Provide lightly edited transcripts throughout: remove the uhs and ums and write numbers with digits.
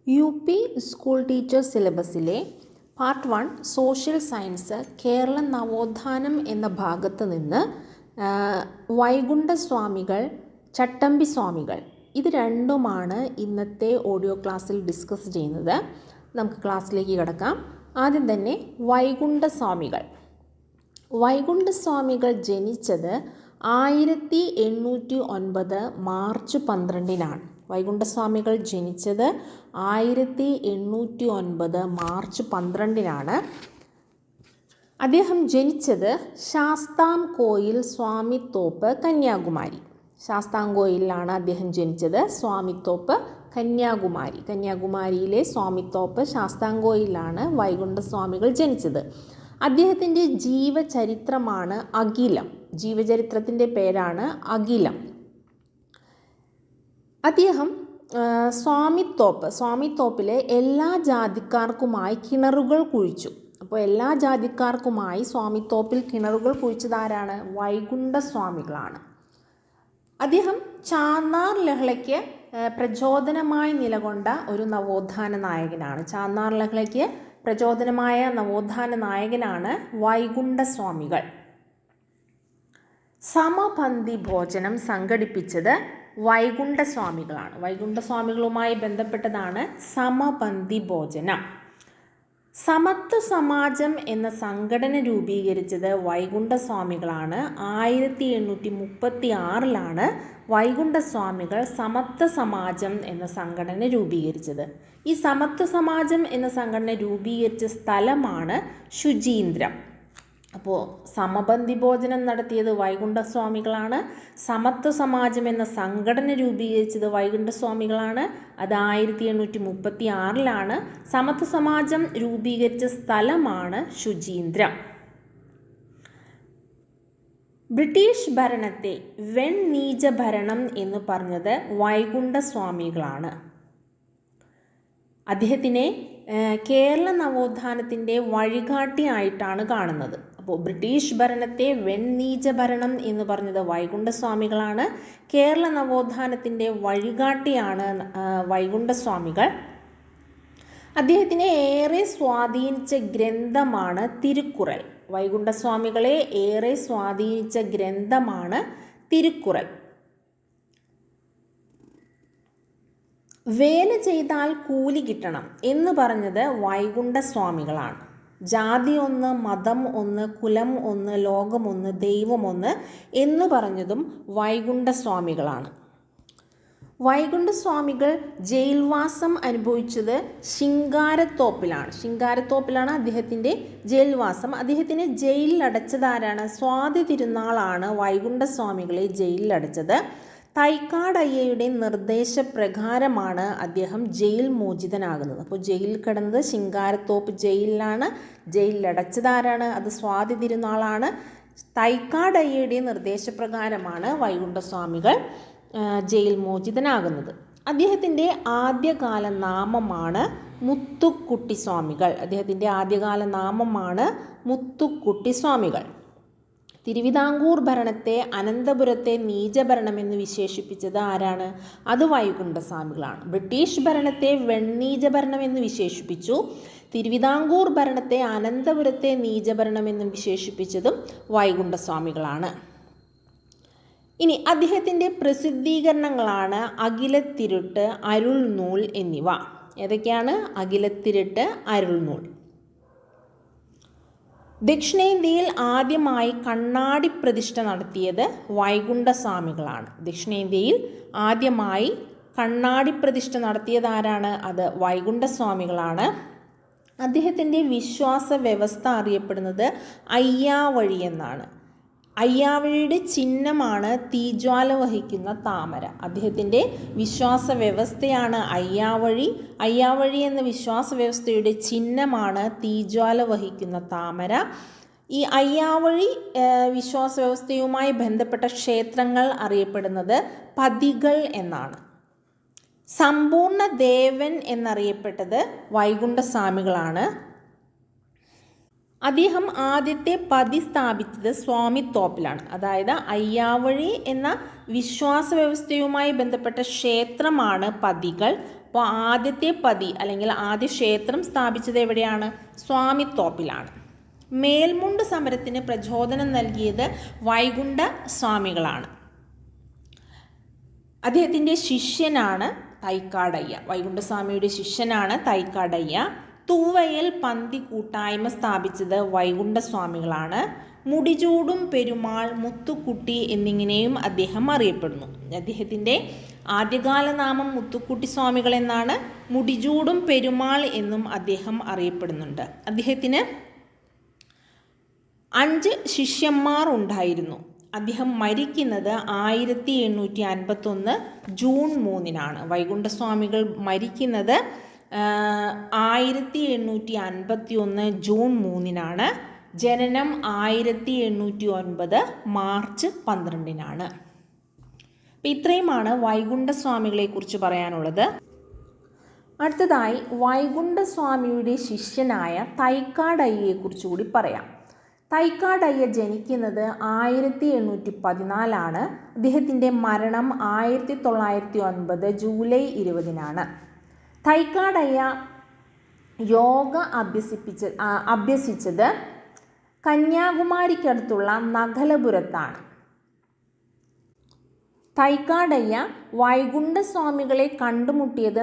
U P school teacher സിലബസിലെ part 1 social science Kerala നവോത്ഥാനം എന്ന ഭാഗത്ത് നിന്ന് വൈകുണ്ഠസ്വാമികൾ, ചട്ടമ്പി സ്വാമികൾ ഇത് രണ്ടുമാണ് ഇന്നത്തെ ഓഡിയോ ക്ലാസ്സിൽ ഡിസ്കസ് ചെയ്യുന്നത്. നമുക്ക് ക്ലാസ്സിലേക്ക് കിടക്കാം. ആദ്യം തന്നെ വൈകുണ്ഠസ്വാമികൾ ജനിച്ചത് 1809 മാർച്ച് 12-നാണ്. വൈകുണ്ഠസ്വാമികൾ ജനിച്ചത് 1809 മാർച്ച് 12-നാണ്. അദ്ദേഹം ജനിച്ചത് ശാസ്താംകോയിൽ സ്വാമിത്തോപ്പ്, കന്യാകുമാരി. ശാസ്താംകോയിലാണ് അദ്ദേഹം ജനിച്ചത്. സ്വാമിത്തോപ്പ്, കന്യാകുമാരിയിലെ സ്വാമിത്തോപ്പ് ശാസ്താംകോയിലാണ് വൈകുണ്ഠസ്വാമികൾ ജനിച്ചത്. അദ്ദേഹത്തിൻ്റെ ജീവചരിത്രമാണ് അഖിലം. ജീവചരിത്രത്തിൻ്റെ പേരാണ് അഖിലം. അദ്ദേഹം സ്വാമിത്തോപ്പിലെ എല്ലാ ജാതിക്കാർക്കുമായി കിണറുകൾ കുഴിച്ചു. അപ്പോൾ എല്ലാ ജാതിക്കാർക്കുമായി സ്വാമിത്തോപ്പിൽ കിണറുകൾ കുഴിച്ചതാരാണ്? വൈകുണ്ഠസ്വാമികളാണ്. അദ്ദേഹം ചാന്നാർ ലഹളയ്ക്ക് പ്രചോദനമായി നിലകൊണ്ട ഒരു നവോത്ഥാന നായകനാണ്. ചാന്നാർ ലഹളയ്ക്ക് പ്രചോദനമായ നവോത്ഥാന നായകനാണ് വൈകുണ്ഠസ്വാമികൾ. സമപന്തി ഭോജനം സംഘടിപ്പിച്ചത് വൈകുണ്ഠസ്വാമികളാണ്. വൈകുണ്ഠസ്വാമികളുമായി ബന്ധപ്പെട്ടതാണ് സമപന്തി ഭോജനം. സമത്വ സമാജം എന്ന സംഘടന രൂപീകരിച്ചത് വൈകുണ്ഠസ്വാമികളാണ്. 1836 വൈകുണ്ഠസ്വാമികൾ സമത്വ സമാജം എന്ന സംഘടന രൂപീകരിച്ചത്. ഈ സമത്വ സമാജം എന്ന സംഘടന രൂപീകരിച്ച സ്ഥലമാണ് ശുചീന്ദ്രം. അപ്പോൾ സമപന്തി ഭോജനം നടത്തിയത് വൈകുണ്ഠസ്വാമികളാണ്. സമത്വ സമാജം എന്ന സംഘടന രൂപീകരിച്ചത് വൈകുണ്ഠസ്വാമികളാണ്. അത് 1836 സമത്വ സമാജം രൂപീകരിച്ച സ്ഥലമാണ് ശുചീന്ദ്രം. ബ്രിട്ടീഷ് ഭരണത്തെ വെണ്ണീച ഭരണം എന്ന് പറഞ്ഞത് വൈകുണ്ഠസ്വാമികളാണ്. അദ്ദേഹത്തിനെ കേരള നവോത്ഥാനത്തിൻ്റെ വഴികാട്ടിയായിട്ടാണ് കാണുന്നത്. അപ്പോൾ ബ്രിട്ടീഷ് ഭരണത്തെ വെണ്ണീച ഭരണം എന്ന് പറഞ്ഞത് വൈകുണ്ഠസ്വാമികളാണ്. കേരള നവോത്ഥാനത്തിൻ്റെ വഴികാട്ടിയാണ് വൈകുണ്ഠസ്വാമികൾ. അദ്ദേഹത്തിനെ ഏറെ സ്വാധീനിച്ച ഗ്രന്ഥമാണ് തിരുക്കുറൾ. വൈകുണ്ഠസ്വാമികളെ ഏറെ സ്വാധീനിച്ച ഗ്രന്ഥമാണ് തിരുക്കുറൾ. വേല ചെയ്താൽ കൂലി കിട്ടണം എന്ന് പറഞ്ഞത് വൈകുണ്ഠസ്വാമികളാണ്. ജാതി ഒന്ന്, മതം ഒന്ന്, കുലം ഒന്ന്, ലോകമൊന്ന്, ദൈവമൊന്ന് എന്ന് പറഞ്ഞതും വൈകുണ്ഠസ്വാമികളാണ്. വൈകുണ്ഠസ്വാമികൾ ജയിൽവാസം അനുഭവിച്ചത് ശിങ്കാരത്തോപ്പിലാണ് അദ്ദേഹത്തിൻ്റെ ജയിൽവാസം. അദ്ദേഹത്തിനെ ജയിലിലടച്ചതാരാണ്? സ്വാതി തിരുനാളാണ് വൈകുണ്ഠസ്വാമികളെ ജയിലിലടച്ചത്. തൈക്കാടയ്യയുടെ നിർദ്ദേശപ്രകാരമാണ് അദ്ദേഹം ജയിൽ മോചിതനാകുന്നത്. അപ്പോൾ ജയിലിൽ കിടന്നത് ശിങ്കാരത്തോപ്പ് ജയിലിലാണ്. ജയിലിലടച്ചതാരാണ്? അത് സ്വാതി തിരുനാളാണ്. തൈക്കാടയ്യയുടെ നിർദ്ദേശപ്രകാരമാണ് വൈകുണ്ഠസ്വാമികൾ ജയിൽ മോചിതനാകുന്നത്. അദ്ദേഹത്തിൻ്റെ ആദ്യകാല നാമമാണ് മുത്തുക്കുട്ടിസ്വാമികൾ. തിരുവിതാംകൂർ ഭരണത്തെ അനന്തപുരത്തെ നീചഭരണമെന്ന് വിശേഷിപ്പിച്ചത് ആരാണ്? അത് വൈകുണ്ഠസ്വാമികളാണ്. ബ്രിട്ടീഷ് ഭരണത്തെ വെണ്ണീച ഭരണമെന്ന് വിശേഷിപ്പിച്ചു. തിരുവിതാംകൂർ ഭരണത്തെ അനന്തപുരത്തെ നീചഭരണമെന്ന് വിശേഷിപ്പിച്ചതും വൈകുണ്ഠസ്വാമികളാണ്. ഇനി അദ്ദേഹത്തിൻ്റെ പ്രസിദ്ധീകരണങ്ങളാണ് അഖിലത്തിരുട്ട്, അരുൾനൂൽ എന്നിവ. ഏതൊക്കെയാണ്? അഖിലത്തിരുട്ട്, അരുൾനൂൽ. ദക്ഷിണേന്ത്യയിൽ ആദ്യമായി കണ്ണാടി പ്രതിഷ്ഠ നടത്തിയത് വൈകുണ്ഠസ്വാമികളാണ്. അത് വൈകുണ്ഠസ്വാമികളാണ്. അദ്ദേഹത്തിൻ്റെ വിശ്വാസ വ്യവസ്ഥ അറിയപ്പെടുന്നത് അയ്യാവഴി എന്നാണ്. അയ്യാവഴിയുടെ ചിഹ്നമാണ് തീജ്വാല വഹിക്കുന്ന താമര. അദ്ദേഹത്തിൻ്റെ വിശ്വാസ വ്യവസ്ഥയാണ് അയ്യാവഴി എന്ന വിശ്വാസ വ്യവസ്ഥയുടെ ചിഹ്നമാണ് തീജ്വാല വഹിക്കുന്ന താമര. ഈ അയ്യാവഴി വിശ്വാസ വ്യവസ്ഥയുമായി ബന്ധപ്പെട്ട ക്ഷേത്രങ്ങൾ അറിയപ്പെടുന്നത് പതികൾ എന്നാണ്. സമ്പൂർണ്ണ ദേവൻ എന്നറിയപ്പെട്ടത് വൈകുണ്ഠസ്വാമികളാണ്. അദ്ദേഹം ആദ്യത്തെ പതി സ്ഥാപിച്ചത് സ്വാമിത്തോപ്പിലാണ്. അതായത് അയ്യാവഴി എന്ന വിശ്വാസ വ്യവസ്ഥയുമായി ബന്ധപ്പെട്ട ക്ഷേത്രമാണ് പതികൾ. അപ്പോൾ ആദ്യത്തെ പതി അല്ലെങ്കിൽ ആദ്യ ക്ഷേത്രം സ്ഥാപിച്ചത് എവിടെയാണ്? സ്വാമിത്തോപ്പിലാണ്. മേൽമുണ്ട് സമരത്തിന് പ്രചോദനം നൽകിയത് വൈകുണ്ഠ സ്വാമികളാണ്. അദ്ദേഹത്തിൻ്റെ ശിഷ്യനാണ് തൈക്കാടയ്യ. വൈകുണ്ഠസ്വാമിയുടെ ശിഷ്യനാണ് തൈക്കാടയ്യ. തൂവയൽ പന്തി കൂട്ടായ്മ സ്ഥാപിച്ചത് വൈകുണ്ഠസ്വാമികളാണ്. മുടിചൂടും പെരുമാൾ, മുത്തുക്കുട്ടി എന്നിങ്ങനെയും അദ്ദേഹം അറിയപ്പെടുന്നു. അദ്ദേഹത്തിൻ്റെ ആദ്യകാല നാമം മുത്തുക്കുട്ടി സ്വാമികൾ എന്നാണ്. മുടിചൂടും പെരുമാൾ എന്നും അദ്ദേഹം അറിയപ്പെടുന്നുണ്ട്. അദ്ദേഹത്തിന് 5 ശിഷ്യന്മാർ ഉണ്ടായിരുന്നു. അദ്ദേഹം മരിക്കുന്നത് 1851 ജൂൺ 3-നാണ്. വൈകുണ്ഠസ്വാമികൾ മരിക്കുന്നത് 1851 ജൂൺ 3-നാണ്. ജനനം 1809 മാർച്ച് 12-നാണ്. അപ്പം ഇത്രയുമാണ് വൈകുണ്ഠസ്വാമികളെക്കുറിച്ച് പറയാനുള്ളത്. അടുത്തതായി വൈകുണ്ഠസ്വാമിയുടെ ശിഷ്യനായ തൈക്കാടയ്യയെക്കുറിച്ച് കൂടി പറയാം. തൈക്കാടയ്യ ജനിക്കുന്നത് 1814-ആണ്. അദ്ദേഹത്തിൻ്റെ മരണം 1909 ജൂലൈ 20-നാണ്. തൈക്കാടയ്യ യോഗ അഭ്യസിച്ചത് കന്യാകുമാരിക്കടുത്തുള്ള നഗലപുരത്താണ്. തൈക്കാടയ്യ വൈകുണ്ഠസ്വാമികളെ കണ്ടുമുട്ടിയത്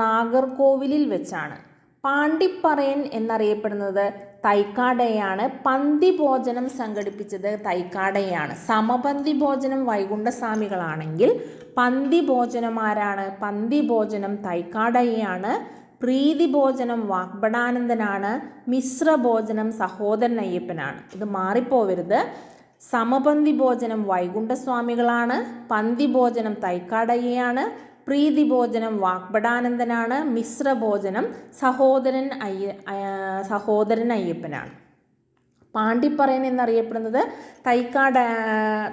നാഗർകോവിലിൽ വെച്ചാണ്. പാണ്ടിപ്പറയൻ എന്നറിയപ്പെടുന്നത് തൈക്കാടയ്യാണ്. പന്തി ഭോജനം സംഘടിപ്പിച്ചത് തൈക്കാടയ്യാണ്. സമപന്തി ഭോജനം വൈകുണ്ഠസ്വാമികളാണെങ്കിൽ പന്തി ഭോജനം ആരാണ്? പന്തി ഭോജനം തൈക്കാടയ്യാണ്. പ്രീതി ഭോജനം വാഗ്ഭടാനന്ദനാണ്. മിശ്ര ഭോജനം സഹോദരൻ അയ്യപ്പനാണ്. ഇത് മാറിപ്പോവരുത്. സമപന്തി ഭോജനം വൈകുണ്ഠസ്വാമികളാണ്. പന്തി ഭോജനം തൈക്കാടയ്യാണ്. പ്രീതി ഭോജനം വാഗ്ഭടാനന്ദനാണ്. മിശ്ര ഭോജനം സഹോദരൻ അയ്യപ്പനാണ്. പാണ്ടിപ്പറയൻ എന്നറിയപ്പെടുന്നത്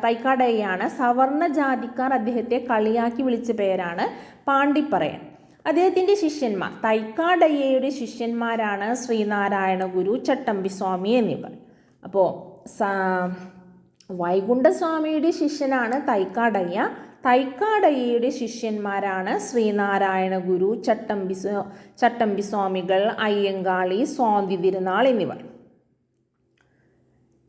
തൈക്കാടയ്യാണ്. സവർണ ജാതിക്കാർ അദ്ദേഹത്തെ കളിയാക്കി വിളിച്ച പേരാണ് പാണ്ടിപ്പറയൻ. അദ്ദേഹത്തിൻ്റെ ശിഷ്യന്മാർ തൈക്കാടയ്യയുടെ ശിഷ്യന്മാരാണ് ശ്രീനാരായണ ഗുരു, ചട്ടമ്പി സ്വാമി എന്നിവർ. അപ്പോൾ വൈകുണ്ഠസ്വാമിയുടെ ശിഷ്യനാണ് തൈക്കാടയ്യ. തൈക്കാടയ്യയുടെ ശിഷ്യന്മാരാണ് ശ്രീനാരായണ ഗുരു, ചട്ടമ്പി സ്വാമികൾ, അയ്യങ്കാളി, സ്വാതി തിരുനാൾ എന്നിവർ.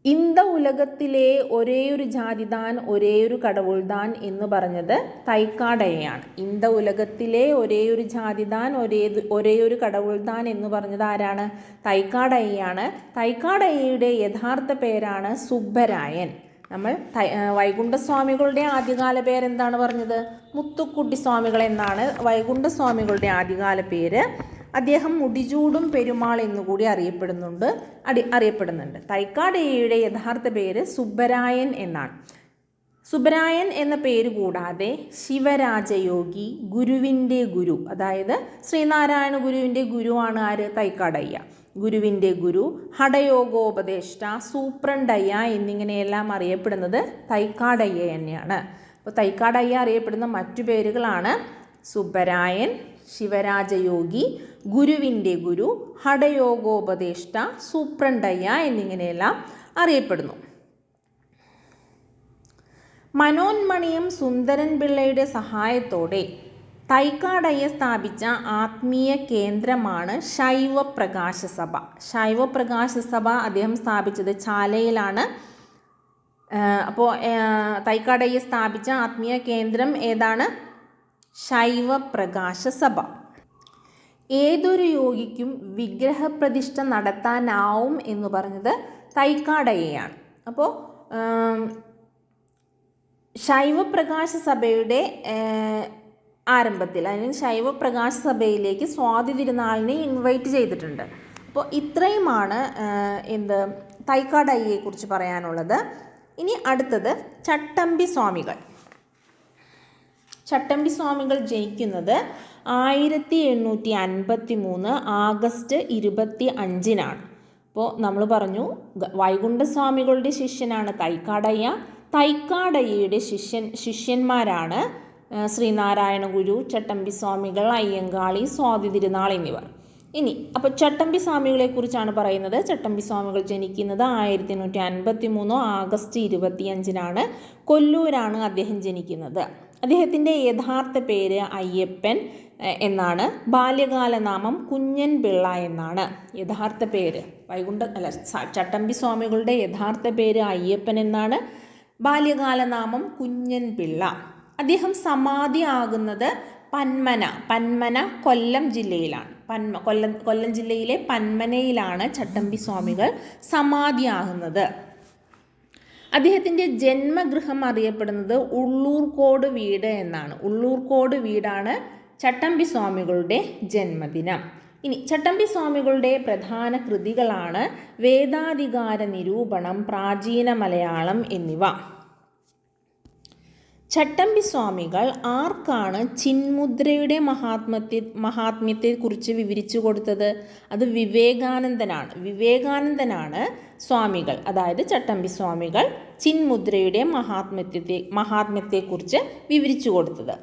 ഇന്ത ഉലകത്തിലെ ഒരേയൊരു ജാതിദാൻ ഒരേയൊരു കടവുൾദാൻ എന്ന് പറഞ്ഞത് തൈക്കാടയ്യയാണ്. ഇന്ത ഉലകത്തിലെ ഒരേയൊരു ജാതിദാൻ ഒരേയൊരു കടവുൾദാൻ എന്ന് പറഞ്ഞത് ആരാണ്? തൈക്കാടയ്യയാണ്. തൈക്കാടയ്യയുടെ യഥാർത്ഥ പേരാണ് സുബ്ബരായൻ. നമ്മൾ വൈകുണ്ഠസ്വാമികളുടെ ആദ്യകാല പേരെന്താണ് പറഞ്ഞത്? മുത്തുക്കുട്ടി സ്വാമികൾ എന്നാണ് വൈകുണ്ഠസ്വാമികളുടെ ആദ്യകാല പേര്. അദ്ദേഹം മുടിചൂടും പെരുമാൾ എന്നുകൂടി അറിയപ്പെടുന്നുണ്ട്. തൈക്കാടയ്യയുടെ യഥാർത്ഥ പേര് സുബ്ബരായൻ എന്നാണ്. സുബ്ബരായൻ എന്ന പേര് കൂടാതെ ശിവരാജയോഗി, ഗുരുവിൻ്റെ ഗുരു, അതായത് ശ്രീനാരായണ ഗുരുവിൻ്റെ ഗുരുവാണ് ആര്? തൈക്കാടയ്യ. ഗുരുവിൻ്റെ ഗുരു, ഹഠയോഗോപദേഷ്ട, സൂപ്രണ്ടയ്യ എന്നിങ്ങനെയെല്ലാം അറിയപ്പെടുന്നത് തൈക്കാടയ്യ തന്നെയാണ്. അപ്പോൾ തൈക്കാടയ്യ അറിയപ്പെടുന്ന മറ്റു പേരുകളാണ് സുബ്ബരായൻ, ശിവരാജയോഗി, ഗുരുവിൻ്റെ ഗുരു, ഹഠയോഗോപദേഷ്ട, സൂപ്രണ്ടയ്യ എന്നിങ്ങനെയെല്ലാം അറിയപ്പെടുന്നു. മനോന്മണിയം സുന്ദരൻ പിള്ളയുടെ സഹായത്തോടെ തൈക്കാടയ്യ സ്ഥാപിച്ച ആത്മീയ കേന്ദ്രമാണ് ശൈവപ്രകാശ സഭ. ശൈവപ്രകാശ സഭ അദ്ദേഹം സ്ഥാപിച്ചത് ചാലയിലാണ്. അപ്പോൾ തൈക്കാടയ്യ സ്ഥാപിച്ച ആത്മീയ കേന്ദ്രം ഏതാണ്? ശൈവപ്രകാശ സഭ. ഏതൊരു യോഗിക്കും വിഗ്രഹപ്രതിഷ്ഠ നടത്താനാവും എന്ന് പറഞ്ഞത് തൈക്കാടയ്യയാണ്. അപ്പോൾ ശൈവപ്രകാശ സഭയുടെ ആരംഭത്തിൽ, അതിന് ശൈവപ്രകാശ സഭയിലേക്ക് സ്വാതി തിരുനാളിനെ ഇൻവൈറ്റ് ചെയ്തിട്ടുണ്ട്. അപ്പോൾ ഇത്രയുമാണ് തൈക്കാടയ്യയെക്കുറിച്ച് പറയാനുള്ളത്. ഇനി അടുത്തത് ചട്ടമ്പി സ്വാമികൾ. ചട്ടമ്പി സ്വാമികൾ ജനിക്കുന്നത് 1853 ആഗസ്റ്റ് 25-നാണ്. അപ്പോൾ നമ്മൾ പറഞ്ഞു വൈകുണ്ഠസ്വാമികളുടെ ശിഷ്യനാണ് തൈക്കാടയ്യ. തൈക്കാടയ്യയുടെ ശിഷ്യന്മാരാണ് ശ്രീനാരായണ ഗുരു, ചട്ടമ്പി സ്വാമികൾ, അയ്യങ്കാളി, സ്വാതി തിരുനാൾ എന്നിവർ. ഇനി അപ്പോൾ ചട്ടമ്പി സ്വാമികളെക്കുറിച്ചാണ് പറയുന്നത്. ചട്ടമ്പി സ്വാമികൾ ജനിക്കുന്നത് 1853 ആഗസ്റ്റ് 25-നാണ്. കൊല്ലൂരാണ് അദ്ദേഹം ജനിക്കുന്നത്. അദ്ദേഹത്തിൻ്റെ യഥാർത്ഥ പേര് അയ്യപ്പൻ. എന്നാണ്. ബാല്യകാലനാമം കുഞ്ഞൻ പിള്ള എന്നാണ്. യഥാർത്ഥ പേര് ചട്ടമ്പി സ്വാമികളുടെ യഥാർത്ഥ പേര് അയ്യപ്പൻ എന്നാണ്. ബാല്യകാലനാമം കുഞ്ഞൻ പിള്ള. അദ്ദേഹം സമാധിയാകുന്നത് പന്മന കൊല്ലം ജില്ലയിലാണ്. കൊല്ലം ജില്ലയിലെ പന്മനയിലാണ് ചട്ടമ്പി സ്വാമികൾ സമാധിയാകുന്നത്. അദ്ദേഹത്തിൻ്റെ ജന്മഗൃഹം അറിയപ്പെടുന്നത് ഉള്ളൂർക്കോട് വീട് എന്നാണ്. ഉള്ളൂർക്കോട് വീടാണ് ചട്ടമ്പി സ്വാമികളുടെ ജന്മദിനം. ഇനി ചട്ടമ്പി സ്വാമികളുടെ പ്രധാന കൃതികളാണ് വേദാധികാര നിരൂപണം, പ്രാചീന മലയാളം എന്നിവ. ചട്ടമ്പി സ്വാമികൾ ആർക്കാണ് ചിന്മുദ്രയുടെ മഹാത്മ്യത്തെക്കുറിച്ച് വിവരിച്ചു കൊടുത്തത്? അത് വിവേകാനന്ദനാണ് സ്വാമികൾ, അതായത് ചട്ടമ്പി സ്വാമികൾ ചിന്മുദ്രയുടെ മഹാത്മ്യത്തെക്കുറിച്ച് വിവരിച്ചു കൊടുത്തത്.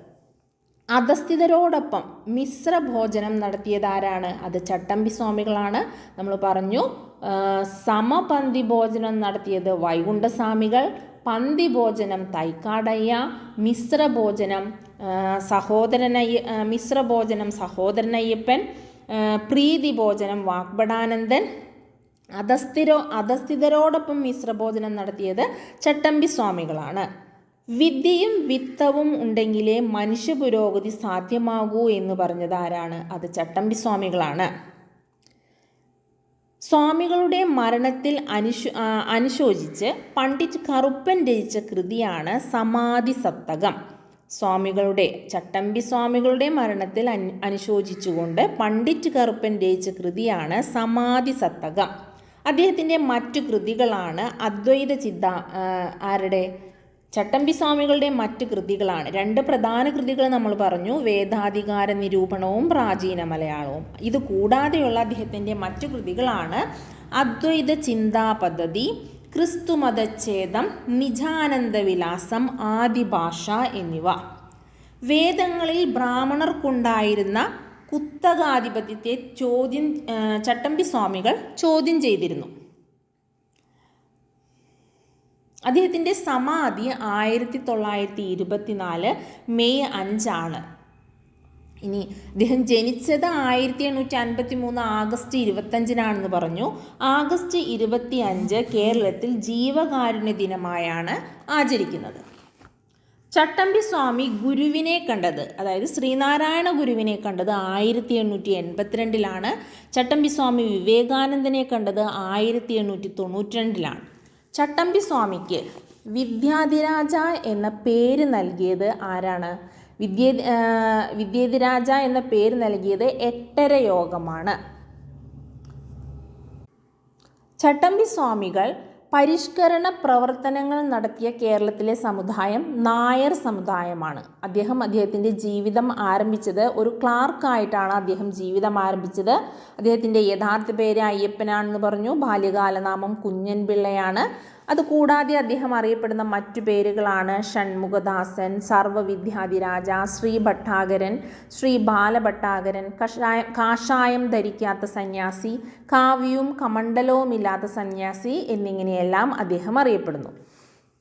അധസ്ഥിതരോടൊപ്പം മിശ്രഭോജനം നടത്തിയതാരാണ്? അത് ചട്ടമ്പി സ്വാമികളാണ്. നമ്മൾ പറഞ്ഞു സമപന്തി ഭോജനം നടത്തിയത് വൈകുണ്ഠസ്വാമികൾ, പന്തി ഭോജനം തൈക്കാടയ്യ, മിശ്രഭോജനം സഹോദരനയ്യപ്പൻ, പ്രീതി ഭോജനം വാഗ്ഭടാനന്ദൻ. അധസ്ഥിതരോടൊപ്പം മിശ്രഭോജനം നടത്തിയത് ചട്ടമ്പി സ്വാമികളാണ്. വിദ്യയും വിത്തവും ഉണ്ടെങ്കിലേ മനുഷ്യ പുരോഗതി സാധ്യമാകൂ എന്ന് പറഞ്ഞത് ആരാണ്? അത് ചട്ടമ്പി സ്വാമികളാണ്. സ്വാമികളുടെ മരണത്തിൽ അനുശോചിച്ച് പണ്ഡിറ്റ് കറുപ്പൻ രചിച്ച കൃതിയാണ് സമാധി സപ്തകം. ചട്ടമ്പി സ്വാമികളുടെ മരണത്തിൽ അനുശോചിച്ചുകൊണ്ട് പണ്ഡിറ്റ് കറുപ്പൻ രചിച്ച കൃതിയാണ് സമാധി സപ്തകം. അദ്ദേഹത്തിൻ്റെ മറ്റു കൃതികളാണ് ചട്ടമ്പി സ്വാമികളുടെ മറ്റു കൃതികളാണ്. രണ്ട് പ്രധാന കൃതികൾ നമ്മൾ പറഞ്ഞു, വേദാധികാര നിരൂപണവും പ്രാചീന മലയാളവും. ഇത് കൂടാതെയുള്ള അദ്ദേഹത്തിൻ്റെ മറ്റു കൃതികളാണ് അദ്വൈത ചിന്താ പദ്ധതി, ക്രിസ്തുമതച്ഛേദം, നിജാനന്ദ വിലാസം, ആദിഭാഷ എന്നിവ. വേദങ്ങളിൽ ബ്രാഹ്മണർക്കുണ്ടായിരുന്ന കുത്തകാധിപത്യത്തെ ചട്ടമ്പി സ്വാമികൾ ചോദ്യം ചെയ്തിരുന്നു. അദ്ദേഹത്തിൻ്റെ സമാധി 1924 മെയ് 5 ഇനി അദ്ദേഹം ജനിച്ചത് 1853 ആഗസ്റ്റ് 25 പറഞ്ഞു. ആഗസ്റ്റ് 25 കേരളത്തിൽ ജീവകാരുണ്യ ദിനമായാണ് ആചരിക്കുന്നത്. ചട്ടമ്പി സ്വാമി ഗുരുവിനെ കണ്ടത്, അതായത് ശ്രീനാരായണ ഗുരുവിനെ കണ്ടത് 1882 ചട്ടമ്പി സ്വാമി വിവേകാനന്ദനെ കണ്ടത് 1892 ചട്ടമ്പി സ്വാമിക്ക് വിദ്യാധിരാജ എന്ന പേര് നൽകിയത് ആരാണ്? വിദ്യാധിരാജ എന്ന പേര് നൽകിയത് എട്ടര യോഗമാണ്. ചട്ടമ്പി സ്വാമികൾ പരിഷ്കരണ പ്രവർത്തനങ്ങൾ നടത്തിയ കേരളത്തിലെ സമുദായം നായർ സമുദായമാണ്. അദ്ദേഹത്തിൻ്റെ ജീവിതം ആരംഭിച്ചത് ഒരു ക്ലാർക്കായിട്ടാണ് ജീവിതം ആരംഭിച്ചത്. അദ്ദേഹത്തിൻ്റെ യഥാർത്ഥ പേര് അയ്യപ്പനാണെന്ന് പറഞ്ഞു. ബാല്യകാലനാമം കുഞ്ഞൻ പിള്ളയാണ്. അതുകൂടാതെ അദ്ദേഹം അറിയപ്പെടുന്ന മറ്റു പേരുകളാണ് ഷൺമുഖദാസൻ, സർവവിദ്യാധിരാജ, ശ്രീ ഭട്ടാകരൻ, ശ്രീ ബാലഭട്ടാകരൻ, കാഷായം ധരിക്കാത്ത സന്യാസി, കാവ്യവും കമണ്ഡലവുമില്ലാത്ത സന്യാസി എന്നിങ്ങനെയെല്ലാം അദ്ദേഹം അറിയപ്പെടുന്നു.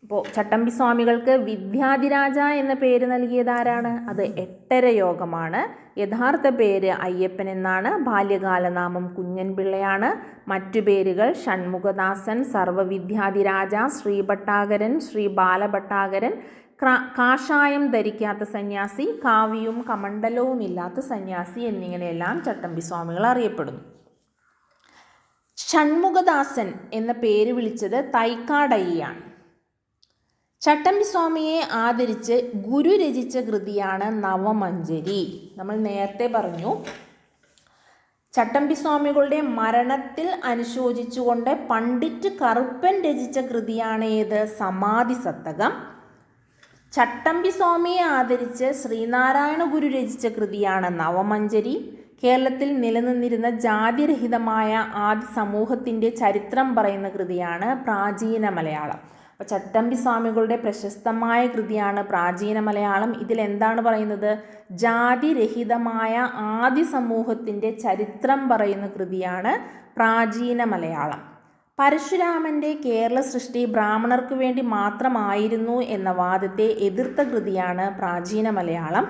അപ്പോൾ ചട്ടമ്പി സ്വാമികൾക്ക് വിദ്യാധിരാജ എന്ന പേര് നൽകിയതാരാണ്? അത് എട്ടര യോഗമാണ്. യഥാർത്ഥ പേര് അയ്യപ്പൻ എന്നാണ്. ബാല്യകാലനാമം കുഞ്ഞൻ പിള്ളയാണ്. മറ്റു പേരുകൾ ഷൺമുഖദാസൻ, സർവവിദ്യാധിരാജ, ശ്രീ ഭട്ടാകരൻ, ശ്രീ ബാലഭട്ടാകരൻ, കാഷായം ധരിക്കാത്ത സന്യാസി, കാവ്യവും കമണ്ഡലവുമില്ലാത്ത സന്യാസി എന്നിങ്ങനെയെല്ലാം ചട്ടമ്പി സ്വാമികൾ അറിയപ്പെടുന്നു. ഷൺമുഖദാസൻ എന്ന പേര് വിളിച്ചത് തൈക്കാടയ്യാണ്. ചട്ടമ്പി സ്വാമിയെ ആദരിച്ച് ഗുരു രചിച്ച കൃതിയാണ് നവമഞ്ജരി. നമ്മൾ നേരത്തെ പറഞ്ഞു ചട്ടമ്പി സ്വാമികളുടെ മരണത്തിൽ അനുശോചിച്ചുകൊണ്ട് പണ്ഡിറ്റ് കറുപ്പൻ രചിച്ച കൃതിയാണ് ഏത്? സമാധി സപ്തകം. ചട്ടമ്പി സ്വാമിയെ ആദരിച്ച് ശ്രീനാരായണ ഗുരു രചിച്ച കൃതിയാണ് നവമഞ്ജരി. കേരളത്തിൽ നിലനിന്നിരുന്ന ജാതിരഹിതമായ ആദി സമൂഹത്തിൻ്റെ ചരിത്രം പറയുന്ന കൃതിയാണ് പ്രാചീന മലയാളം. അപ്പോൾ ചട്ടമ്പി സ്വാമികളുടെ പ്രശസ്തമായ കൃതിയാണ് പ്രാചീന മലയാളം. ഇതിലെന്താണ് പറയുന്നത്? ജാതിരഹിതമായ ആദി സമൂഹത്തിൻ്റെ ചരിത്രം പറയുന്ന കൃതിയാണ് പ്രാചീന മലയാളം. പരശുരാമൻ്റെ കേരള സൃഷ്ടി ബ്രാഹ്മണർക്ക് വേണ്ടി മാത്രമായിരുന്നു എന്ന വാദത്തെ എതിർത്ത കൃതിയാണ് പ്രാചീന മലയാളം.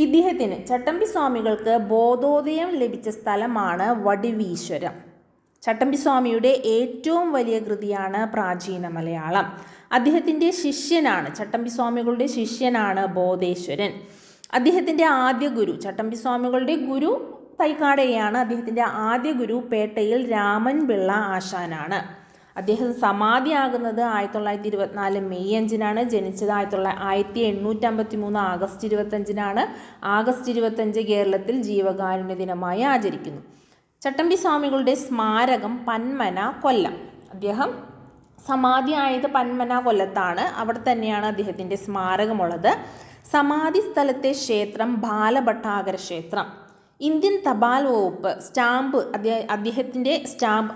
ഇദ്ദേഹത്തിന് ചട്ടമ്പി സ്വാമികൾക്ക് ബോധോദയം ലഭിച്ച സ്ഥലമാണ് വടിവീശ്വരം. ചട്ടമ്പി സ്വാമിയുടെ ഏറ്റവും വലിയ കൃതിയാണ് പ്രാചീന മലയാളം. അദ്ദേഹത്തിൻ്റെ ശിഷ്യനാണ്, ചട്ടമ്പി സ്വാമികളുടെ ശിഷ്യനാണ് ബോധേശ്വരൻ. അദ്ദേഹത്തിൻ്റെ ആദ്യ ഗുരു, ചട്ടമ്പി സ്വാമികളുടെ ഗുരു തൈക്കാടയാണ്. അദ്ദേഹത്തിൻ്റെ ആദ്യ ഗുരു പേട്ടയിൽ രാമൻ പിള്ള ആശാനാണ്. അദ്ദേഹം സമാധിയാകുന്നത് 1924 മെയ് 5-നാണ്. ജനിച്ചത് 1853 ആഗസ്റ്റ് 25-നാണ്. ആഗസ്റ്റ് 25 കേരളത്തിൽ ജീവകാരുണ്യ ദിനമായി ആചരിക്കുന്നു. ചട്ടമ്പി സ്വാമികളുടെ സ്മാരകം പന്മന, കൊല്ലം. അദ്ദേഹം സമാധിയായത് പന്മന, കൊല്ലത്താണ്. അവിടെ തന്നെയാണ് അദ്ദേഹത്തിൻ്റെ സ്മാരകമുള്ളത്. സമാധി സ്ഥലത്തെ ക്ഷേത്രം ബാലഭട്ടാകര ക്ഷേത്രം. ഇന്ത്യൻ തപാൽ വകുപ്പ് സ്റ്റാമ്പ്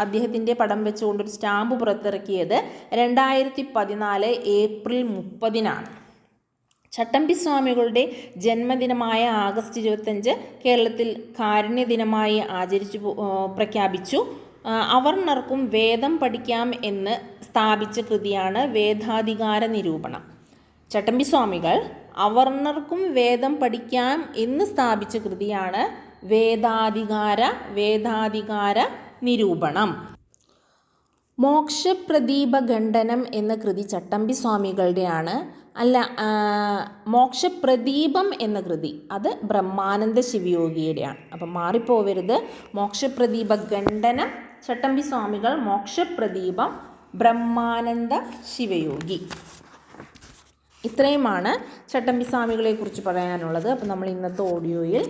അദ്ദേഹത്തിൻ്റെ പടം വെച്ചുകൊണ്ടൊരു സ്റ്റാമ്പ് പുറത്തിറക്കിയത് 2014 ഏപ്രിൽ 30-നാണ്. ചട്ടമ്പി സ്വാമികളുടെ ജന്മദിനമായ ആഗസ്റ്റ് 25 കേരളത്തിൽ കാരുണ്യ ദിനമായി പ്രഖ്യാപിച്ചു. അവർണർക്കും വേദം പഠിക്കാം എന്ന് സ്ഥാപിച്ച കൃതിയാണ് വേദാധികാര നിരൂപണം. ചട്ടമ്പി സ്വാമികൾ അവർണർക്കും വേദം പഠിക്കാം എന്ന് സ്ഥാപിച്ച കൃതിയാണ് വേദാധികാര നിരൂപണം. മോക്ഷപ്രദീപഖണ്ഡനം എന്ന കൃതി ചട്ടമ്പി സ്വാമികളുടെയാണ്. മോക്ഷപ്രദീപം എന്ന കൃതി അത് ബ്രഹ്മാനന്ദ ശിവയോഗിയുടെയാണ്. അപ്പം മാറിപ്പോവരുത്. മോക്ഷപ്രദീപഖണ്ഡനം ചട്ടമ്പി സ്വാമികൾ, മോക്ഷപ്രദീപം ബ്രഹ്മാനന്ദ ശിവയോഗി. ഇത്രയുമാണ് ചട്ടമ്പി സ്വാമികളെക്കുറിച്ച് പറയാനുള്ളത്. അപ്പോൾ നമ്മൾ ഇന്നത്തെ ഓഡിയോയിൽ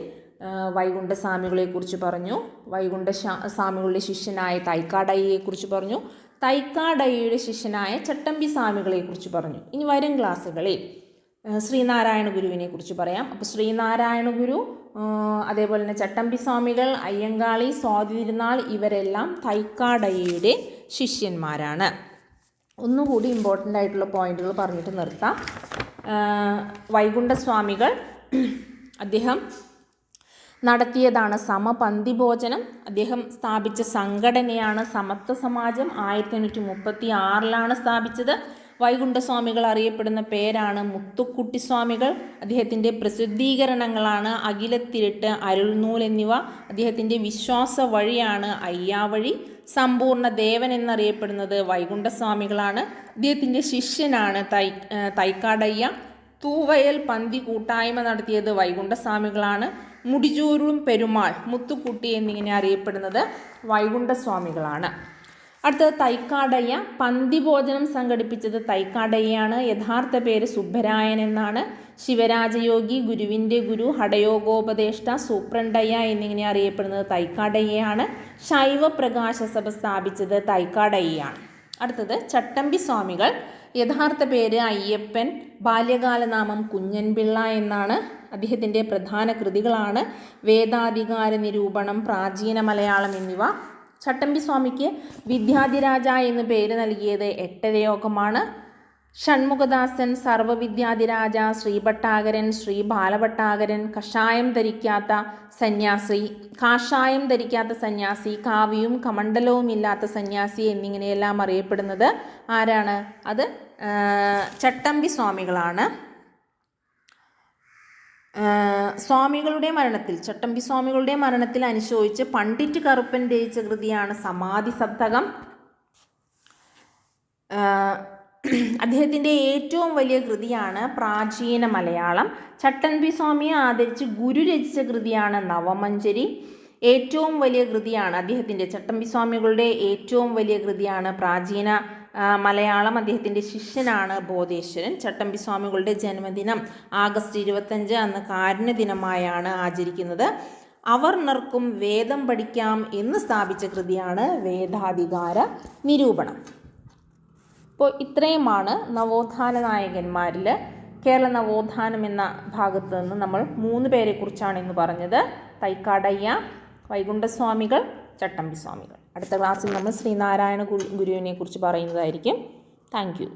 വൈകുണ്ഠ സ്വാമികളെക്കുറിച്ച് പറഞ്ഞു, വൈകുണ്ഠ സ്വാമികളുടെ ശിഷ്യനായ തൈക്കാടയ്യയെക്കുറിച്ച് പറഞ്ഞു, തൈക്കാടയ്യയുടെ ശിഷ്യനായ ചട്ടമ്പി സ്വാമികളെക്കുറിച്ച് പറഞ്ഞു. ഇനി വരും ക്ലാസ്സുകളിൽ ശ്രീനാരായണ ഗുരുവിനെ കുറിച്ച് പറയാം. അപ്പോൾ ശ്രീനാരായണ ഗുരു, അതേപോലെ തന്നെ ചട്ടമ്പി സ്വാമികൾ, അയ്യങ്കാളി, സ്വാതി തിരുനാൾ ഇവരെല്ലാം തൈക്കാടയ്യയുടെ ശിഷ്യന്മാരാണ്. ഒന്നുകൂടി ഇമ്പോർട്ടൻ്റ് ആയിട്ടുള്ള പോയിന്റുകൾ പറഞ്ഞിട്ട് നിർത്താം. വൈകുണ്ഠ സ്വാമികൾ അദ്ദേഹം നടത്തിയതാണ് സമപന്തി ഭോജനം. അദ്ദേഹം സ്ഥാപിച്ച സംഘടനയാണ് സമത്വ സമാജം. 1836-ലാണ് സ്ഥാപിച്ചത്. വൈകുണ്ഠ സ്വാമികൾ അറിയപ്പെടുന്ന പേരാണ് മുത്തുക്കുട്ടി സ്വാമികൾ. അദ്ദേഹത്തിൻ്റെ പ്രസിദ്ധീകരണങ്ങളാണ് അഖിലത്തിരുട്ട്, അരുൾനൂൽ എന്നിവ. അദ്ദേഹത്തിൻ്റെ വിശ്വാസ വഴിയാണ് അയ്യാവഴി. സമ്പൂർണ്ണ ദേവൻ എന്നറിയപ്പെടുന്നത് വൈകുണ്ഠ സ്വാമികളാണ്. അദ്ദേഹത്തിൻ്റെ ശിഷ്യനാണ് തൈക്കാടയ്യ. തൂവയൽ പന്തി കൂട്ടായ്മ നടത്തിയത് വൈകുണ്ഠ സ്വാമികളാണ്. മുടിജൂരും പെരുമാൾ, മുത്തുക്കുട്ടി എന്നിങ്ങനെ അറിയപ്പെടുന്നത് വൈകുണ്ഠ സ്വാമികളാണ്. അടുത്തത് തൈക്കാടയ്യ. പന്തിഭോജനം സംഘടിപ്പിച്ചത് തൈക്കാടയ്യാണ്. യഥാർത്ഥ പേര് സുബ്ബരായൻ എന്നാണ്. ശിവരാജയോഗി, ഗുരുവിൻ്റെ ഗുരു, ഹഠയോഗോപദേഷ്ട, സൂപ്രണ്ടയ്യ എന്നിങ്ങനെ അറിയപ്പെടുന്നത് തൈക്കാടയ്യാണ്. ശൈവ പ്രകാശ സഭ സ്ഥാപിച്ചത് തൈക്കാടയ്യാണ്. അടുത്തത് ചട്ടമ്പി സ്വാമികൾ. യഥാർത്ഥ പേര് അയ്യപ്പൻ, ബാല്യകാലനാമം കുഞ്ഞൻപിള്ള എന്നാണ്. അദ്ദേഹത്തിൻ്റെ പ്രധാന കൃതികളാണ് വേദാധികാര നിരൂപണം, പ്രാചീന മലയാളം എന്നിവ. ചട്ടമ്പി സ്വാമിക്ക് വിദ്യാധിരാജ എന്ന് പേര് നൽകിയത് എട്ടരയോഗമാണ്. ഷൺമുഖദാസൻ, സർവവിദ്യാധിരാജ, ശ്രീഭട്ടാകരൻ, ശ്രീ ബാലഭട്ടാകരൻ, കാഷായം ധരിക്കാത്ത സന്യാസി, കാവ്യവും കമണ്ഡലവും ഇല്ലാത്ത സന്യാസി എന്നിങ്ങനെയെല്ലാം അറിയപ്പെടുന്നത് ആരാണ്? അത് ചട്ടമ്പി സ്വാമികളാണ്. ചട്ടമ്പി സ്വാമികളുടെ മരണത്തിൽ അനുശോചിച്ച് പണ്ഡിറ്റ് കറുപ്പൻ രചിച്ച കൃതിയാണ് സമാധി സപ്തകം. അദ്ദേഹത്തിൻ്റെ ഏറ്റവും വലിയ കൃതിയാണ് പ്രാചീന മലയാളം. ചട്ടമ്പി സ്വാമിയെ ആദരിച്ച് ഗുരു രചിച്ച കൃതിയാണ് നവമഞ്ജരി. ഏറ്റവും വലിയ കൃതിയാണ് അദ്ദേഹത്തിൻ്റെ, ചട്ടമ്പി സ്വാമികളുടെ ഏറ്റവും വലിയ കൃതിയാണ് പ്രാചീന മലയാളം. അദ്ദേഹത്തിൻ്റെ ശിഷ്യനാണ് ബോധേശ്വരൻ. ചട്ടമ്പി സ്വാമികളുടെ ജന്മദിനം ആഗസ്റ്റ് 25, അന്ന് കാരുണ്യ ദിനമായാണ് ആചരിക്കുന്നത്. അവർണർക്കും വേദം പഠിക്കാം എന്ന് സ്ഥാപിച്ച കൃതിയാണ് വേദാധികാര നിരൂപണം. അപ്പോൾ ഇത്രയുമാണ് നവോത്ഥാന നായകന്മാരിൽ. കേരള നവോത്ഥാനം എന്ന ഭാഗത്ത് നിന്ന് നമ്മൾ 3 പേരെക്കുറിച്ചാണ് ഇന്ന് പറഞ്ഞത്. തൈക്കാടയ്യ, വൈകുണ്ഠസ്വാമികൾ, ചട്ടമ്പി സ്വാമികൾ. അടുത്ത ക്ലാസ്സിൽ നമ്മൾ ശ്രീനാരായണ ഗുരുവിനെ കുറിച്ച് പറയുന്നതായിരിക്കും. Thank you.